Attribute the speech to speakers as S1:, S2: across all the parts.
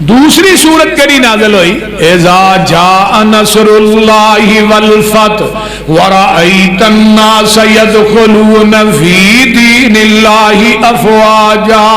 S1: دوسری سورت کیڑی نازل ہوئی؟ اذا جاء نصر اللہ والفتح ورأیت الناس يدخلون فی دین اللہ افواجا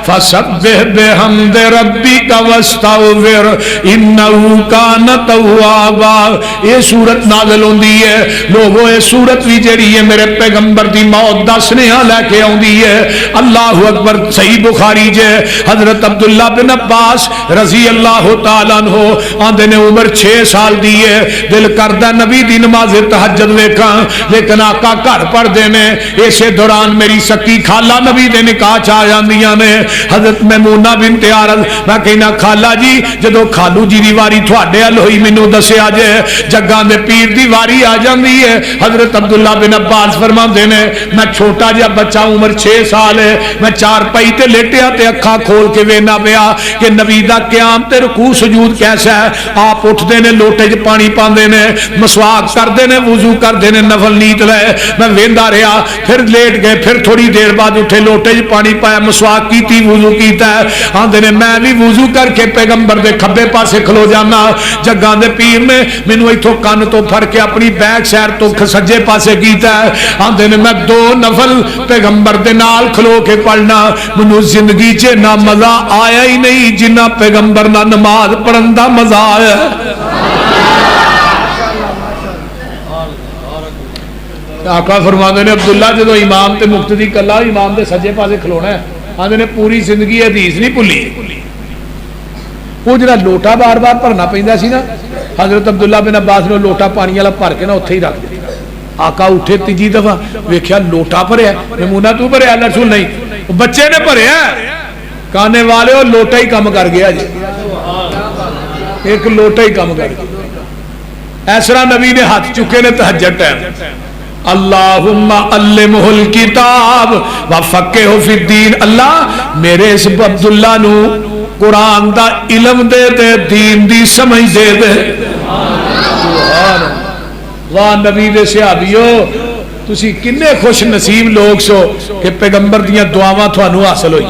S1: فسبح بحمد ربک واستغفر انہ کان توابا۔ یہ سورت نازل ہوندی ہے لوگوں، یہ سورت بھی جڑی ہے میرے پیغمبر دی موت دا سنیہا لے کے آوندی ہے۔ اللہ اکبر۔ صحیح بخاری جے حضرت عبداللہ بن عباس رضی اللہ تعالیٰ عنہ آندے نے عمر 6 سال دی ہے، دل کردہ نبی دی نماز تہجد ویکھاں، لیکن آقا گھر پڑھ دینے۔ اسے دوران میری سکی خالہ نبی دے نکاح چاہ جاندیاں نے، حضرت میمونہ بنت عارض۔ میں کہنا خالہ جی جدو خالو جی دی واری تھوڑے ال ہوئی مینوں دسیا جے، جگاں دے پیر دی واری آ جاندی ہے۔ حضرت عبداللہ بن عباس فرماندے نے میں چھوٹا جا بچہ عمر 6 سال ہے، میں چار پئی تے لیٹیا تے اکھاں کھول کے وینا پیا کہ نبی دا قیام تے رکوع سجود کیسا ہے۔ آپ اٹھدے نے لوٹے چ پانی پاندے نے، مسواک کردے نے، وضو کردے نے، نفل نیت لے۔ میں ویندا رہیا، پھر لیٹ گئے، پھر تھوڑی دیر بعد اٹھے، لوٹے چ پانی پایا، مسواک کیتی، وضو کیتا ہے۔ آندے نے میں بھی وضو کر کے پیغمبر دے کھبے پاسے کھلو جانا۔ جگاں دے پیر نے مینوں ایتھوں کن تو پھڑ کے اپنی بیک سیر تو سجے پاسے کیتا ہے۔ آندے نے میں 2 نفل پیغمبر دے نال کھلو کے پڑھنا، مینوں زندگی چ نہ مزہ آیا ہی نہیں جنہ پیغمبر نہ نماز پڑھن دا مزہ آیا۔ آقا فرماندے نے عبداللہ جدو امام تے مقتدی کلا امام دے سجے پاسے کھلونا ہے، آندے نے پوری زندگی حدیث نہیں بھلی۔ وہ جڑا لوٹا بار بار بھرنا پیندا سی نا، حضرت عبداللہ بن عباس نے لوٹا پانی والا بھر کے نا اوتھے ہی رکھ دیا۔ آقا اٹھے تیجی دفعہ ویکھیا لوٹا بھریا، میمونہ تو بھریا؟ اللہ رسول نہیں، بچے نے بھریا۔ کانے والے وہ لوٹا ہی کم کر گیا جی، ایک لوٹا ہی کم کر گیا۔ ایسرا نبی نے ہاتھ چکے نے تہجد ٹائم، اللہم علمہ الکتاب وفقہہ فی الدین۔ اللہ میرے اس عبداللہ نو قرآن دا علم دے دے، دین دی سمجھ دے دے۔ واہ نبی دے صحابیو، تسی کنے خوش نصیب لوگ سو کہ پیغمبر دیاں دعاواں تھانوں حاصل ہوئی۔